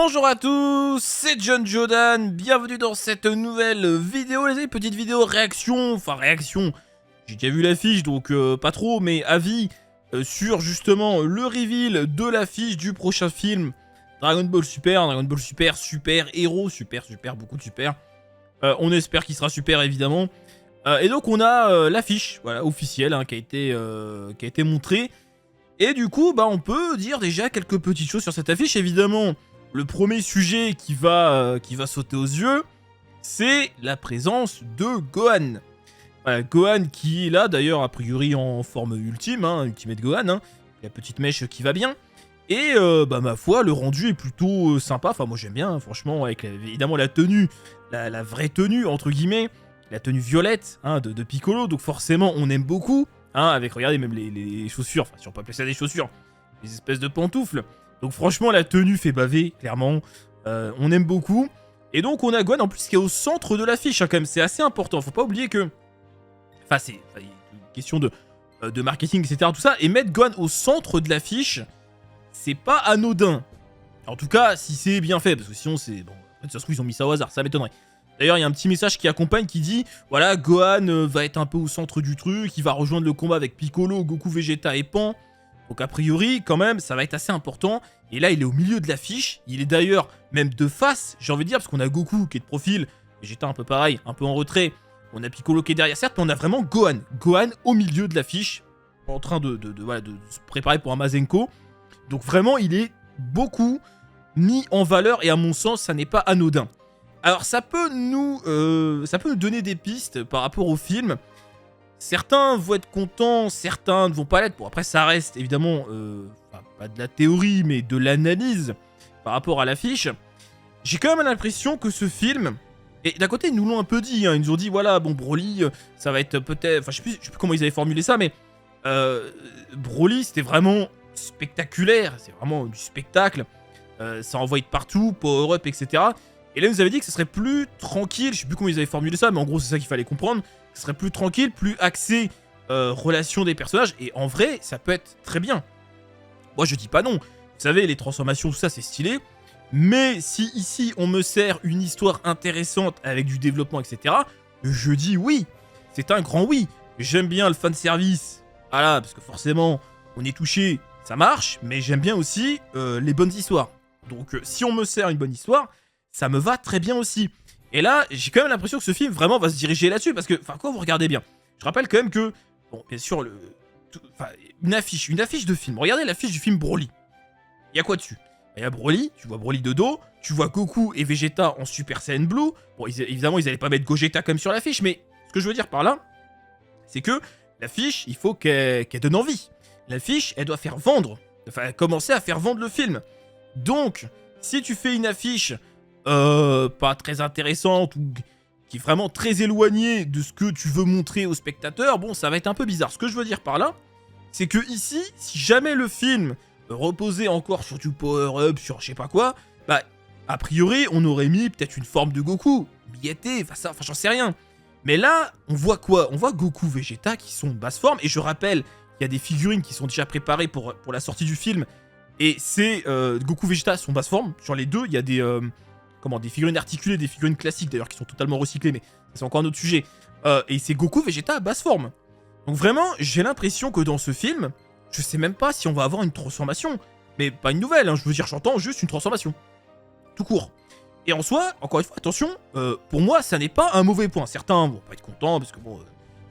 Bonjour à tous, c'est John Jordan, bienvenue dans cette nouvelle vidéo les amis, petite vidéo réaction, j'ai déjà vu l'affiche donc pas trop, mais avis sur justement le reveal de l'affiche du prochain film Dragon Ball Super, super héros, super, beaucoup de super, on espère qu'il sera super évidemment, et donc on a l'affiche voilà, officielle qui a été montrée, et du coup bah on peut dire déjà quelques petites choses sur cette affiche évidemment. Le premier sujet qui va sauter aux yeux, c'est la présence de Gohan. Voilà, Gohan qui est là, d'ailleurs, a priori en forme ultime, Ultimate Gohan, la petite mèche qui va bien. Et bah ma foi, le rendu est plutôt sympa, enfin moi j'aime bien, franchement, avec évidemment la tenue, la vraie tenue, entre guillemets, la tenue violette de Piccolo, donc forcément on aime beaucoup, avec, regardez, même les chaussures, enfin si on peut appeler ça des chaussures, des espèces de pantoufles. Donc franchement, la tenue fait baver, clairement. On aime beaucoup. Et donc, on a Gohan, en plus, qui est au centre de l'affiche, quand même. C'est assez important. Faut pas oublier que... Enfin, c'est une question de marketing, etc. Tout ça. Et mettre Gohan au centre de l'affiche, c'est pas anodin. En tout cas, si c'est bien fait. Parce que sinon, c'est... Bon, en fait, ça se trouve, ils ont mis ça au hasard. Ça m'étonnerait. D'ailleurs, il y a un petit message qui accompagne qui dit... Voilà, Gohan va être un peu au centre du truc. Il va rejoindre le combat avec Piccolo, Goku, Vegeta et Pan. Donc a priori, quand même, ça va être assez important. Et là, il est au milieu de l'affiche. Il est d'ailleurs même de face, j'ai envie de dire, parce qu'on a Goku qui est de profil. Vegeta un peu pareil, un peu en retrait. On a Piccolo qui est derrière, certes, mais on a vraiment Gohan. Gohan au milieu de l'affiche, en train de se préparer pour un Mazenko. Donc vraiment, il est beaucoup mis en valeur. Et à mon sens, ça n'est pas anodin. Alors, ça peut nous donner des pistes par rapport au film. Certains vont être contents, certains ne vont pas l'être. Bon, après, ça reste évidemment, pas de la théorie, mais de l'analyse par rapport à l'affiche. J'ai quand même l'impression que ce film... Et d'un côté, ils nous l'ont un peu dit. Ils nous ont dit, voilà, bon, Broly, ça va être peut-être... Enfin, je sais plus comment ils avaient formulé ça, mais... Broly, c'était vraiment spectaculaire. C'est vraiment du spectacle. Ça envoie de partout, power-up, etc. Et là, ils nous avaient dit que ce serait plus tranquille. Je sais plus comment ils avaient formulé ça, mais en gros, c'est ça qu'il fallait comprendre. Ce serait plus tranquille, plus axé relation des personnages. Et en vrai, ça peut être très bien. Moi, je dis pas non. Vous savez, les transformations, tout ça, c'est stylé. Mais si ici, on me sert une histoire intéressante avec du développement, etc., je dis oui. C'est un grand oui. J'aime bien le fanservice. Voilà, parce que forcément, on est touché, ça marche. Mais j'aime bien aussi les bonnes histoires. Donc, si on me sert une bonne histoire, ça me va très bien aussi. Et là, j'ai quand même l'impression que ce film vraiment va se diriger là-dessus, parce que, enfin, quand vous regardez bien, je rappelle quand même que, bon, bien sûr, une affiche de film. Regardez l'affiche du film Broly. Il y a quoi dessus? Il y a Broly, tu vois Broly de dos, tu vois Goku et Vegeta en Super Saiyan Blue. Bon, évidemment, ils allaient pas mettre Gogeta comme sur l'affiche, mais ce que je veux dire par là, c'est que l'affiche, il faut qu'elle donne envie. L'affiche, elle doit faire vendre, enfin, commencer à faire vendre le film. Donc, si tu fais une affiche... pas très intéressante ou qui est vraiment très éloignée de ce que tu veux montrer au spectateur, bon, ça va être un peu bizarre. Ce que je veux dire par là, c'est que ici, si jamais le film reposait encore sur du power-up, sur je sais pas quoi, bah, a priori, on aurait mis peut-être une forme de Goku, billetté, enfin, j'en sais rien. Mais là, on voit quoi? On voit Goku, Vegeta qui sont de basse forme, et je rappelle qu'il y a des figurines qui sont déjà préparées pour la sortie du film, et c'est Goku, Vegeta sont basse forme. Sur les deux, il y a des... des figurines articulées, des figurines classiques d'ailleurs qui sont totalement recyclées, mais c'est encore un autre sujet. Et c'est Goku Vegeta à basse forme. Donc vraiment, j'ai l'impression que dans ce film, je sais même pas si on va avoir une transformation. Mais pas une nouvelle, je veux dire, j'entends juste une transformation. Tout court. Et en soi, encore une fois, attention, pour moi, ça n'est pas un mauvais point. Certains vont pas être contents parce que bon,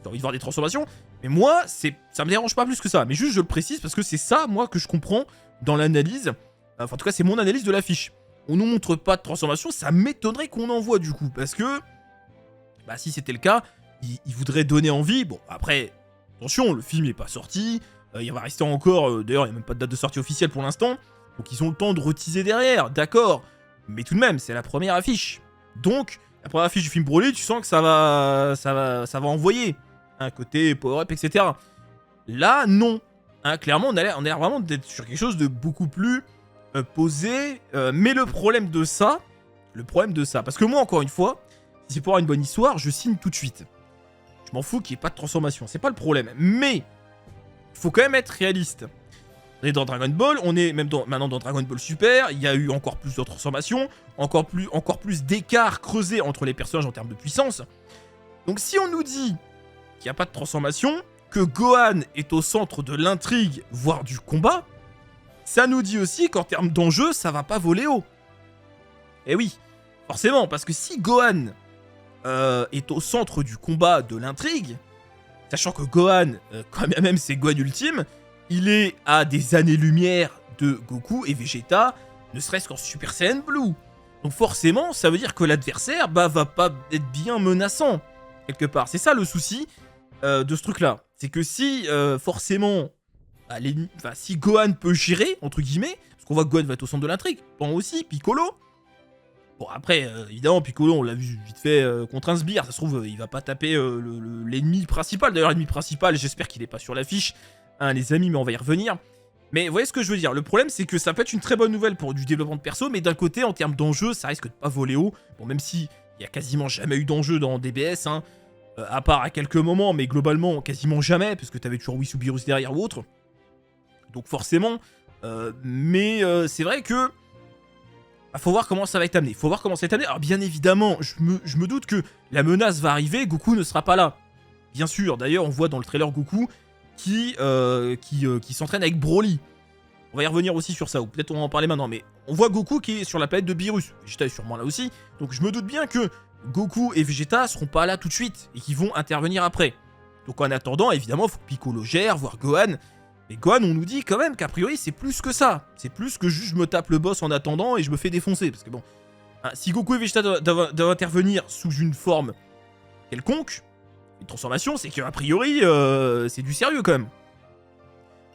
j'ai envie de voir des transformations. Mais moi, ça me dérange pas plus que ça. Mais juste, je le précise parce que c'est ça, moi, que je comprends dans l'analyse. Enfin, en tout cas, c'est mon analyse de l'affiche. On nous montre pas de transformation, ça m'étonnerait qu'on en voit du coup, parce que, bah si c'était le cas, il voudrait donner envie. Bon, après, attention, le film n'est pas sorti, il va rester encore, d'ailleurs il n'y a même pas de date de sortie officielle pour l'instant, donc ils ont le temps de reteaser derrière, d'accord, mais tout de même, c'est la première affiche. Donc, la première affiche du film Broly, tu sens que ça va envoyer, un côté power-up, etc. Là, non. Clairement, on a l'air vraiment d'être sur quelque chose de beaucoup plus... posé, mais le problème de ça, parce que moi encore une fois, si c'est pour avoir une bonne histoire, je signe tout de suite. Je m'en fous qu'il n'y ait pas de transformation, c'est pas le problème, mais il faut quand même être réaliste. On est dans Dragon Ball, on est même maintenant dans Dragon Ball Super, il y a eu encore plus de transformations, encore plus d'écart creusé entre les personnages en termes de puissance. Donc si on nous dit qu'il n'y a pas de transformation, que Gohan est au centre de l'intrigue, voire du combat, ça nous dit aussi qu'en termes d'enjeu, ça va pas voler haut. Eh oui, forcément, parce que si Gohan est au centre du combat de l'intrigue, sachant que Gohan, quand même c'est Gohan ultime, il est à des années-lumière de Goku et Vegeta, ne serait-ce qu'en Super Saiyan Blue. Donc forcément, ça veut dire que l'adversaire va pas être bien menaçant, quelque part. C'est ça le souci de ce truc-là. C'est que si, forcément, si Gohan peut gérer, entre guillemets, parce qu'on voit que Gohan va être au centre de l'intrigue, Pan aussi, Piccolo. Bon, après, évidemment, Piccolo, on l'a vu vite fait contre un sbire, ça se trouve, il va pas taper l'ennemi principal. D'ailleurs, l'ennemi principal, j'espère qu'il est pas sur l'affiche, hein, les amis, mais on va y revenir. Mais vous voyez ce que je veux dire, le problème c'est que ça peut être une très bonne nouvelle pour du développement de perso, mais d'un côté, en termes d'enjeu, ça risque de pas voler haut. Bon, même si il y a quasiment jamais eu d'enjeu dans DBS, hein, à part à quelques moments, mais globalement, quasiment jamais, parce que t'avais toujours Whis derrière ou autre. Donc forcément, c'est vrai que faut voir comment ça va être amené. Alors bien évidemment, je me doute que la menace va arriver, Goku ne sera pas là. Bien sûr, d'ailleurs, on voit dans le trailer Goku qui s'entraîne avec Broly. On va y revenir aussi sur ça, ou peut-être on va en parler maintenant, mais on voit Goku qui est sur la planète de Beerus. Vegeta est sûrement là aussi, donc je me doute bien que Goku et Vegeta seront pas là tout de suite, et qu'ils vont intervenir après. Donc en attendant, évidemment, il faut que Piccolo gère, voire Gohan. Mais Gohan, on nous dit quand même qu'a priori, c'est plus que ça. C'est plus que juste je me tape le boss en attendant et je me fais défoncer. Parce que bon, hein, si Goku et Vegeta doivent intervenir sous une forme quelconque, une transformation, c'est qu'a priori, c'est du sérieux quand même.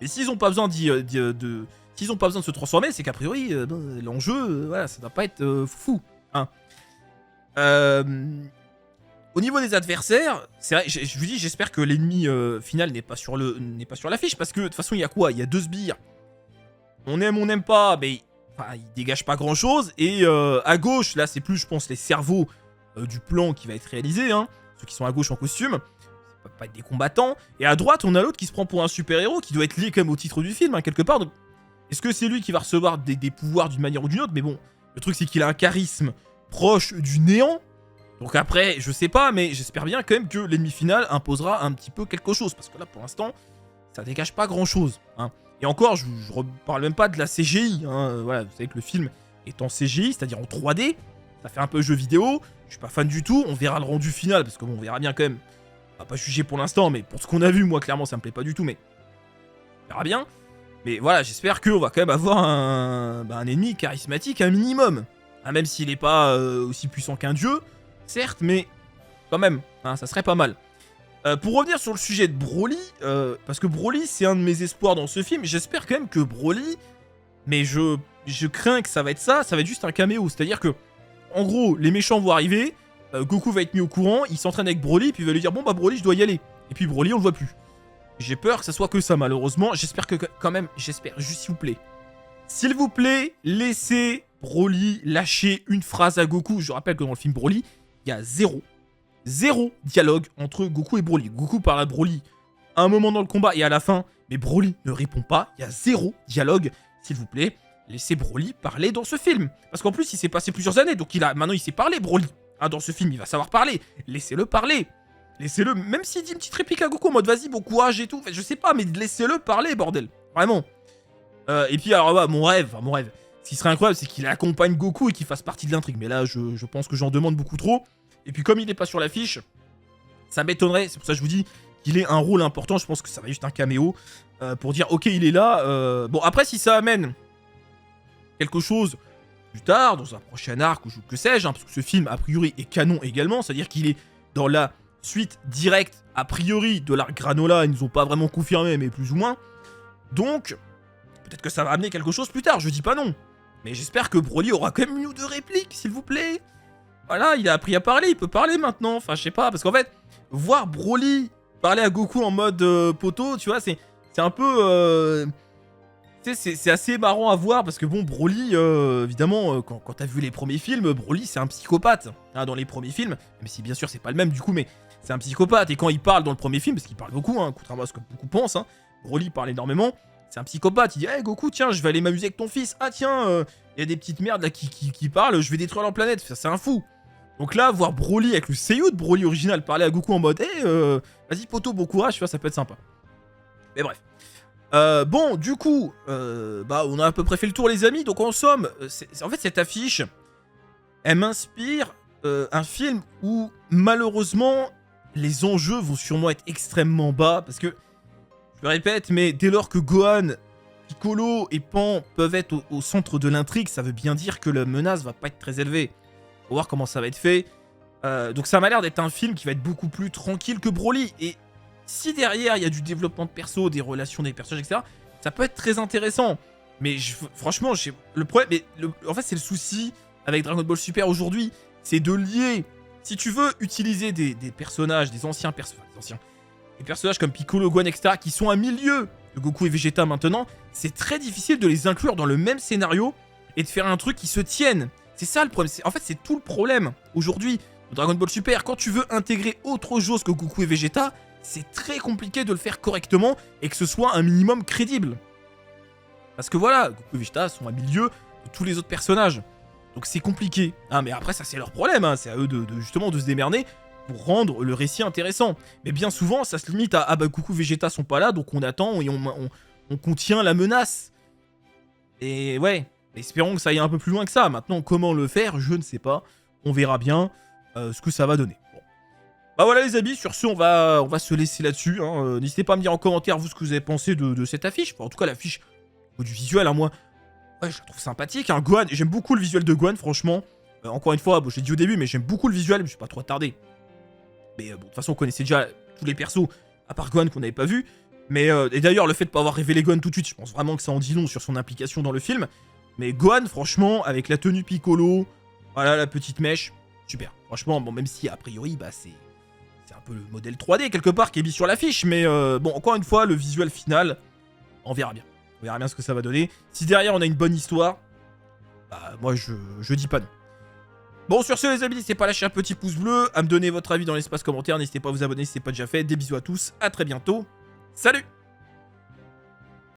Mais s'ils ont pas besoin s'ils ont pas besoin de se transformer, c'est qu'a priori, l'enjeu, voilà, ça va pas être fou. Hein. Au niveau des adversaires, c'est vrai, je vous dis, j'espère que l'ennemi final n'est pas sur l'affiche, parce que de toute façon, il y a quoi? Il y a 2 sbires. On n'aime pas, mais enfin, ils dégagent pas grand chose. Et à gauche, là, c'est plus, je pense, les cerveaux du plan qui va être réalisé, hein, ceux qui sont à gauche en costume. Ça peut pas être des combattants. Et à droite, on a l'autre qui se prend pour un super-héros, qui doit être lié quand même au titre du film, hein, quelque part. Donc, est-ce que c'est lui qui va recevoir des pouvoirs d'une manière ou d'une autre? Mais bon, le truc, c'est qu'il a un charisme proche du néant. Donc après, je sais pas, mais j'espère bien quand même que l'ennemi final imposera un petit peu quelque chose. Parce que là, pour l'instant, ça dégage pas grand-chose. Hein. Et encore, je reparle même pas de la CGI. Hein. Voilà, vous savez que le film est en CGI, c'est-à-dire en 3D. Ça fait un peu jeu vidéo. Je suis pas fan du tout. On verra le rendu final, parce que bon, on verra bien quand même. On va pas juger pour l'instant, mais pour ce qu'on a vu, moi, clairement, ça me plaît pas du tout. Mais on verra bien. Mais voilà, j'espère qu'on va quand même avoir un ennemi charismatique, un minimum. Hein, même s'il est pas aussi puissant qu'un dieu. Certes, mais quand même, hein, ça serait pas mal. Pour revenir sur le sujet de Broly, parce que Broly, c'est un de mes espoirs dans ce film, j'espère quand même que Broly, mais je crains que ça va être juste un caméo. C'est-à-dire que, en gros, les méchants vont arriver, Goku va être mis au courant, il s'entraîne avec Broly, puis il va lui dire, bon bah Broly, je dois y aller. Et puis Broly, on le voit plus. J'ai peur que ça soit que ça, malheureusement. J'espère que, quand même, juste s'il vous plaît, laissez Broly lâcher une phrase à Goku. Je rappelle que dans le film Broly, il y a zéro dialogue entre Goku et Broly. Goku parle à Broly à un moment dans le combat et à la fin, mais Broly ne répond pas. Il y a 0 dialogue. S'il vous plaît, laissez Broly parler dans ce film. Parce qu'en plus, il s'est passé plusieurs années, donc maintenant il sait parler, Broly. Hein, dans ce film, il va savoir parler. Laissez-le parler. Laissez-le, même s'il dit une petite réplique à Goku en mode vas-y, bon courage et tout. Enfin, je sais pas, mais laissez-le parler, bordel. Vraiment. Et puis, alors, bah, mon rêve. Ce qui serait incroyable, c'est qu'il accompagne Goku et qu'il fasse partie de l'intrigue. Mais là, je pense que j'en demande beaucoup trop. Et puis comme il n'est pas sur l'affiche, ça m'étonnerait. C'est pour ça que je vous dis qu'il ait un rôle important. Je pense que ça va être juste un caméo pour dire ok, il est là. Bon, après, si ça amène quelque chose plus tard, dans un prochain arc ou que sais-je, hein, parce que ce film, a priori, est canon également. C'est-à-dire qu'il est dans la suite directe, a priori, de l'arc Granola. Ils nous ont pas vraiment confirmé, mais plus ou moins. Donc, peut-être que ça va amener quelque chose plus tard. Je dis pas non. Mais j'espère que Broly aura quand même une ou 2 répliques, s'il vous plaît. Voilà, il a appris à parler, il peut parler maintenant. Enfin, je sais pas, parce qu'en fait, voir Broly parler à Goku en mode poteau, tu vois, c'est un peu... tu sais, c'est assez marrant à voir, parce que bon, Broly, évidemment, quand t'as vu les premiers films, Broly, c'est un psychopathe. Hein, dans les premiers films, même si bien sûr, c'est pas le même du coup, mais c'est un psychopathe. Et quand il parle dans le premier film, parce qu'il parle beaucoup, hein, contrairement à ce que beaucoup pensent, hein, Broly parle énormément. C'est un psychopathe. Il dit, hey, Goku, tiens, je vais aller m'amuser avec ton fils. Ah tiens, il y a des petites merdes là qui parlent, je vais détruire leur planète. C'est un fou. Donc là, voir Broly avec le seiyuu de Broly original parler à Goku en mode, hey, vas-y poto, bon courage, tu vois, ça peut être sympa. Mais bref. Bon, du coup, bah, on a à peu près fait le tour, les amis. Donc, en somme, en fait, cette affiche, elle m'inspire un film où, malheureusement, les enjeux vont sûrement être extrêmement bas. Parce que, je le répète, mais dès lors que Gohan, Piccolo et Pan peuvent être au centre de l'intrigue, ça veut bien dire que la menace va pas être très élevée. Faut voir comment ça va être fait. Donc, ça m'a l'air d'être un film qui va être beaucoup plus tranquille que Broly. Et si derrière, il y a du développement de perso, des relations des personnages, etc., ça peut être très intéressant. Mais franchement, le problème... en fait, c'est le souci avec Dragon Ball Super aujourd'hui. C'est de lier... Si tu veux utiliser des personnages, des anciens personnages... Des personnages comme Piccolo, Gohan, etc., qui sont à milieu de Goku et Vegeta maintenant, c'est très difficile de les inclure dans le même scénario et de faire un truc qui se tienne. C'est ça le problème. En fait, c'est tout le problème aujourd'hui de Dragon Ball Super. Quand tu veux intégrer autre chose que Goku et Vegeta, c'est très compliqué de le faire correctement et que ce soit un minimum crédible. Parce que voilà, Goku et Vegeta sont à milieu de tous les autres personnages. Donc c'est compliqué. Ah, mais après, ça c'est leur problème, hein. C'est à eux justement de se démerder pour rendre le récit intéressant. Mais bien souvent, ça se limite à, ah bah Goku et Vegeta sont pas là, donc on attend et on contient la menace. Et ouais, espérons que ça aille un peu plus loin que ça. Maintenant, comment le faire, je ne sais pas. On verra bien ce que ça va donner. Bah voilà les amis, sur ce on va se laisser là-dessus, hein. N'hésitez pas à me dire en commentaire vous ce que vous avez pensé de cette affiche. Enfin, en tout cas l'affiche du visuel, hein, moi, ouais, je la trouve sympathique, hein. Gohan, j'aime beaucoup le visuel de Gohan franchement. Encore une fois, bon, je l'ai dit au début, mais j'aime beaucoup le visuel, je me suis pas trop attardé. Mais bon, de toute façon on connaissait déjà tous les persos, à part Gohan qu'on n'avait pas vu. Mais et d'ailleurs le fait de pas avoir révélé Gohan tout de suite, je pense vraiment que ça en dit long sur son implication dans le film. Mais Gohan franchement, avec la tenue Piccolo, voilà la petite mèche, super. Franchement, bon même si a priori, bah c'est un peu le modèle 3D quelque part qui est mis sur l'affiche, mais bon, encore une fois, le visuel final, on verra bien. On verra bien ce que ça va donner. Si derrière on a une bonne histoire, bah moi je dis pas non. Bon, sur ce les amis, n'hésitez pas à lâcher un petit pouce bleu, à me donner votre avis dans l'espace commentaire, n'hésitez pas à vous abonner si ce n'est pas déjà fait. Des bisous à tous, à très bientôt, salut!